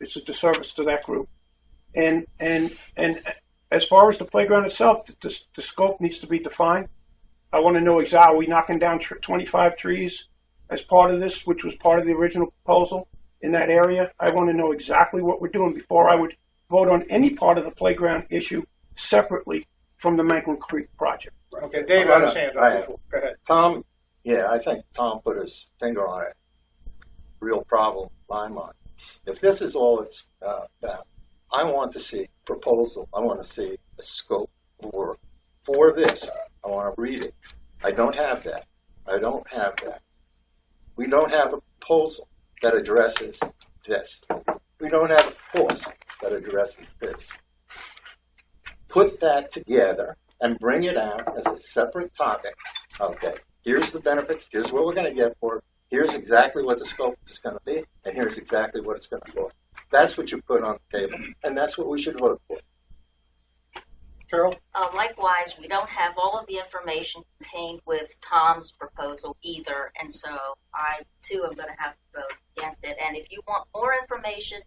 it's a disservice to that group. And as far as the playground itself, the scope needs to be defined. I want to know exactly, are we knocking down 25 trees as part of this, which was part of the original proposal in that area? I want to know exactly what we're doing before I would vote on any part of the playground issue separately from the Manklin Creek project. Okay, Dave, I understand. Go ahead. Tom, yeah, I think Tom put his finger on it. Real problem in my mind. If this is all it's about, I want to see proposal. I want to see a scope of work for this. I want to read it. I don't have that. We don't have a proposal that addresses this. We don't have a cost that addresses this. Put that together and bring it out as a separate topic. Okay, here's the benefits, here's what we're going to get for it, here's exactly what the scope is going to be, and here's exactly what it's going to cost. That's what you put on the table, and that's what we should vote for. Carol? Likewise, we don't have all of the information contained with Tom's proposal either, and so I too am going to have to vote against it. And if you want more information,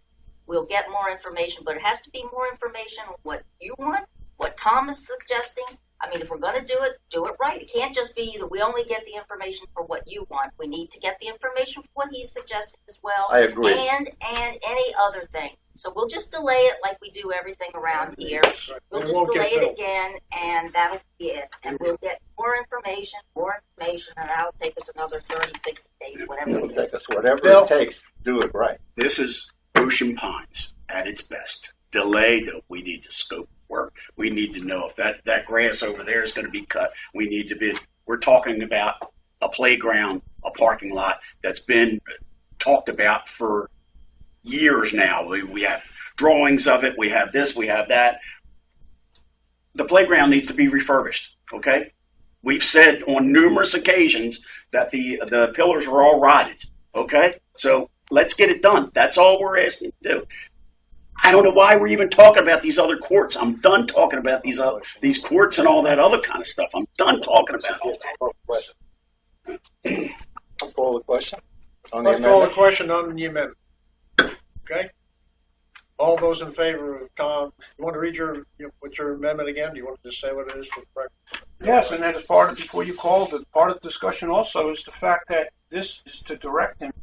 we'll get more information, but it has to be more information on what you want, what Tom is suggesting. I mean, if we're going to do it right. It can't just be that we only get the information for what you want. We need to get the information for what he's suggesting as well. I agree. And any other thing. So we'll just delay it like we do everything around here. We'll just delay it again, and that'll be it. And we'll get more information, and that'll take us another 30, 60 days, whatever It'll it take is. us whatever it takes to do it right. This is Ocean Pines at its best. Delayed, we need to scope work. We need to know if that grass over there is going to be cut. We're talking about a playground, a parking lot that's been talked about for years now. We have drawings of it. We have this, we have that. The playground needs to be refurbished, okay? We've said on numerous occasions that the pillars are all rotted, okay? So let's get it done. That's all we're asking to do. I don't know why we're even talking about these other courts. I'm done talking about these courts and all that other kind of stuff. I'm done talking about all that. I'll call the question on the Let's call the amendment. question on the amendment. Okay? All those in favor of Tom, you want to read what's your amendment again? Do you want to just say what it is for the record? Yes, and that is part of, before you call, part of the discussion also is the fact that this is to direct him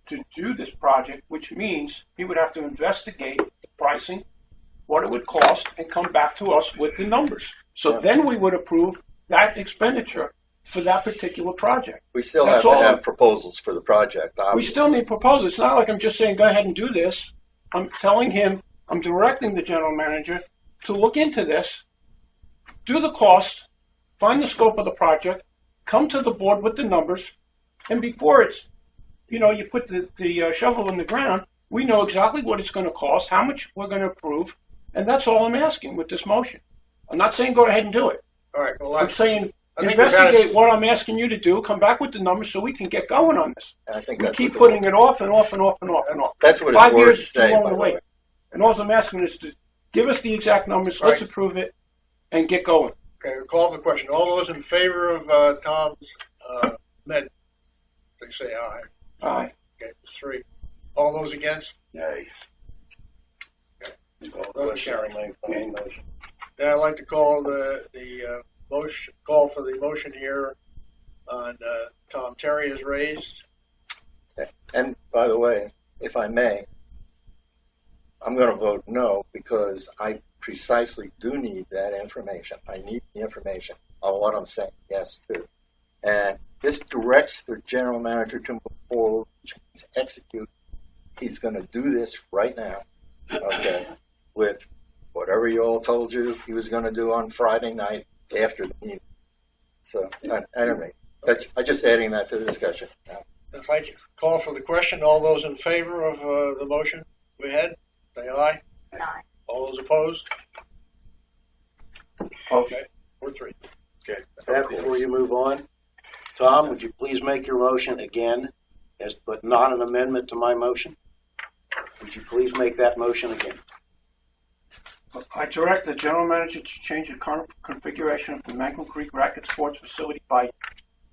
to do this project, which means he would have to investigate the pricing, what it would cost, and come back to us with the numbers. So then we would approve that expenditure for that particular project. We still That's have to all. have proposals for the project, We obviously. still need proposals. It's not like I'm just saying, go ahead and do this. I'm telling him, I'm directing the general manager to look into this, do the cost, find the scope of the project, come to the board with the numbers, and before it's, you put the shovel in the ground, we know exactly what it's going to cost, how much we're going to approve, and that's all I'm asking with this motion. I'm not saying go ahead and do it. All right. Well, I'm saying I think we've had investigate what I'm asking you to do, come back with the numbers so we can get going on this. And I think We that's keep what the- putting it off and off and off and off and off. That's what his 5 years words is too say, long by to the wait. way. And all I'm asking is to give us the exact numbers, let's approve it, and get going. Okay, we'll call the question. All those in favor of Tom's amendment, please say aye. Aye. Okay, 3. All those against? Yay. Okay. Call the question on the motion. Then I'd like to call the motion, call for the motion here on Tom Terry is raised. Okay. And by the way, if I may, I'm going to vote no because I precisely do need that information. I need the information on what I'm saying yes to. And this directs the general manager to move forward, which means execute. He's going to do this right now, okay, with whatever you all told you he was going to do on Friday night after the meeting. So, anyway, I'm just adding that to the discussion. Thank you. Call for the question. All those in favor of the motion, go ahead. Say aye. Aye. All those opposed? Okay, 4-3. Okay. Pat, before you move on, Tom, would you please make your motion again, but not an amendment to my motion? Would you please make that motion again? I direct the general manager to change the current configuration of the Mangle Creek Racket Sports Facility by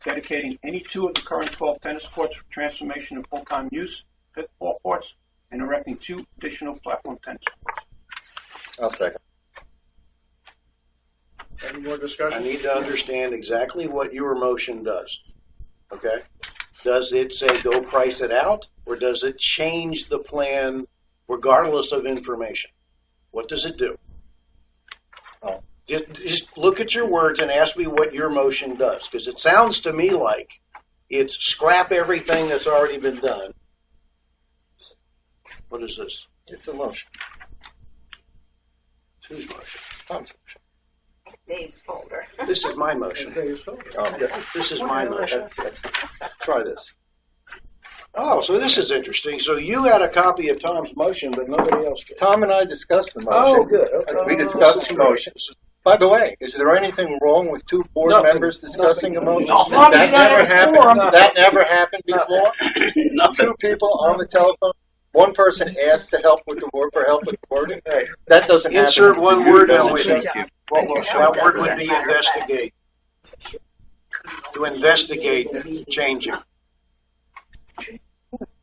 dedicating any 2 of the current 12 tennis courts for transformation of full-time use, pickleball courts, and erecting 2 additional platform tennis courts. I'll second. Any more discussion? I need to understand exactly what your motion does. Okay? Does it say go price it out, or does it change the plan regardless of information? What does it do? Oh. Just look at your words and ask me what your motion does, because it sounds to me like it's scrap everything that's already been done. What is this? It's a motion. Whose motion? Tom's motion. Dave's folder. This is my motion. This is my motion. Try this. Oh, so this is interesting. So you had a copy of Tom's motion, but nobody else did. Tom and I discussed the motion. Oh, good. Okay. We discussed the motion. By the way, is there anything wrong with two board Nothing. members discussing a motion? As long as That you got never a happened. quorum. That never happened before. Nothing. Two people on the telephone. One person asked to help with the word for help with the wording. That doesn't happen. Insert one word now with it. Thank you. That word would be investigate. To investigate changing.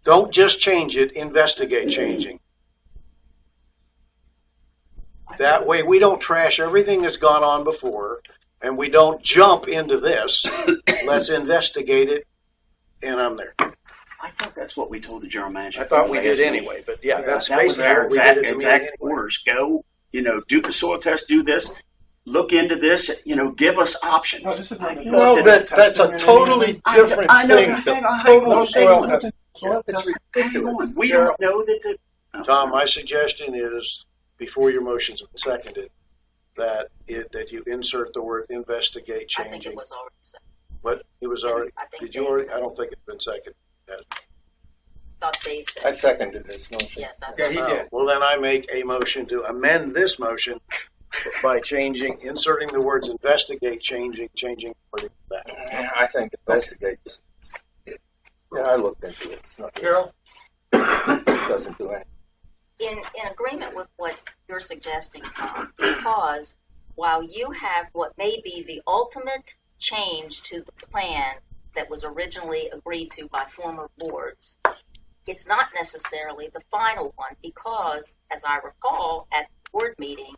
Don't just change it, investigate changing. That way we don't trash everything that's gone on before and we don't jump into this. Let's investigate it, and I'm there. I thought that's what we told the general manager. I thought we did anyway, but yeah, that's that was basically our what we did at the exact meeting. orders. Go, do the soil test, do this, look into this, give us options. No, this is not- No, that's a totally different I know, thing. hang on, Totally hang on. different. Soil It's test. ridiculous. We don't know that the. Tom, my suggestion is, before your motion's been seconded, that you insert the word investigate I think it changing. was already said. What? It was already, I think did you already? I don't think it's been seconded. Thought Dave said. I seconded his motion. Yes, I Yeah, he Oh, did. well, then I make a motion to amend this motion by inserting the words investigate changing according to that. I think investigate. Yeah, I looked into it. It's not. Carol? It doesn't do anything. in agreement with what you're suggesting, Tom, because while you have what may be the ultimate change to the plan that was originally agreed to by former boards, it's not necessarily the final one because, as I recall, at the board meeting,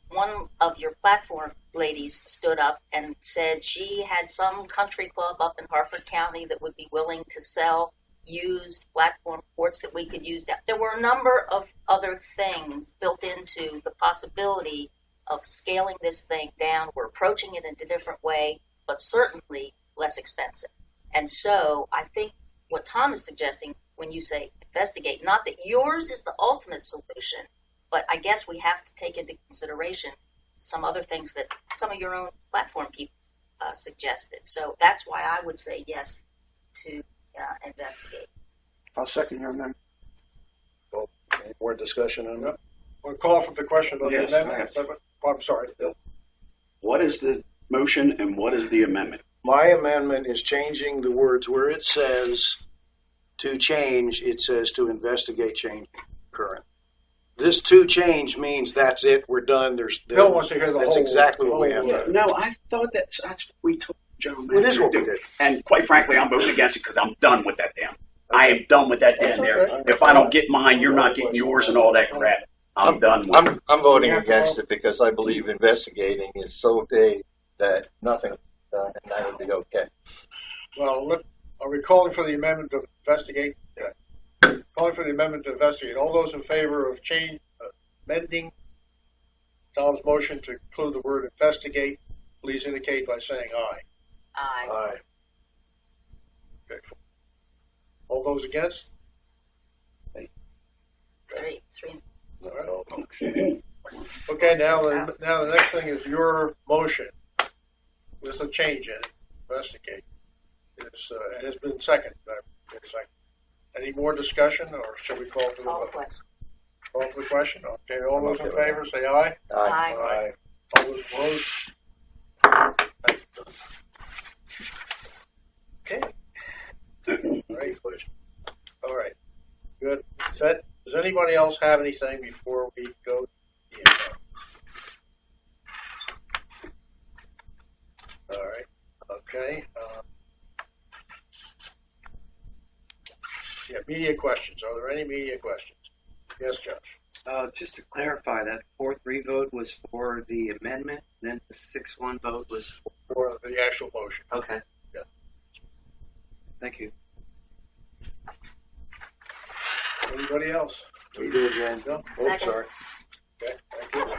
one of your platform ladies stood up and said she had some country club up in Harford County that would be willing to sell used platform courts that we could use. There were a number of other things built into the possibility of scaling this thing down. We're approaching it in a different way, but certainly less expensive. And so I think what Tom is suggesting when you say investigate, not that yours is the ultimate solution, but I guess we have to take into consideration some other things that some of your own platform people suggested. So that's why I would say yes to investigate. I'll second your amendment. Well, any more discussion on that? We'll call for the question on the Yes, amendment. Oh, I'm sorry, Bill. What is the motion and what is the amendment? My amendment is changing the words where it says to change, it says to investigate change current. This to change means that's it, we're done. Bill wants to hear the That's whole. exactly what we whole have to do. No, I thought that's what we told the general It manager is what to we do. did. And quite frankly, I'm voting against it because I'm done with that damn. I am done with that That's damn there. okay. If I don't get mine, you're not getting yours and all that crap. I'm done with it. I'm voting against it because I believe investigating is so vague that nothing done, and that would be okay. Well, are we calling for the amendment to investigate? Yeah. Calling for the amendment to investigate. All those in favor of amending Tom's motion to include the word investigate, please indicate by saying aye. Aye. Aye. Okay. All those against? Three. All right. Okay, now the next thing is your motion with a change in it. Investigate. It has been seconded. Any more discussion, or shall we call for the Call the vote? question. Call for the question. Okay, all those in favor say aye. Aye. All those opposed? Okay. All right. Good. Does anybody else have anything before we go to the All right. Okay. Yeah, media questions. Are there any media questions? Yes, Josh. Just to clarify, that 4-3 vote was for the amendment, then the 6-1 vote was For the actual motion. okay. Yeah. Thank you. Anybody else? We did, Jan. No? Oh, Second. sorry. Okay, thank you.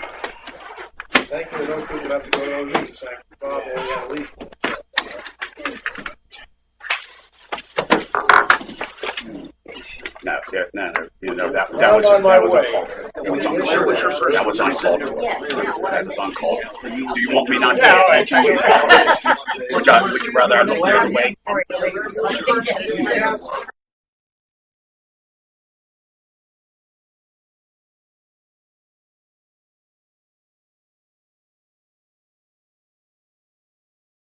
Thank you. Those people have to go to those meetings. Thank you, Bob. They gotta leave. No, that I'm was on my a way. fault. was uncalled for. That was uncalled for. Yes, now what That is was it? uncalled for. Do you want me not to pay attention? Would you rather I look the other way?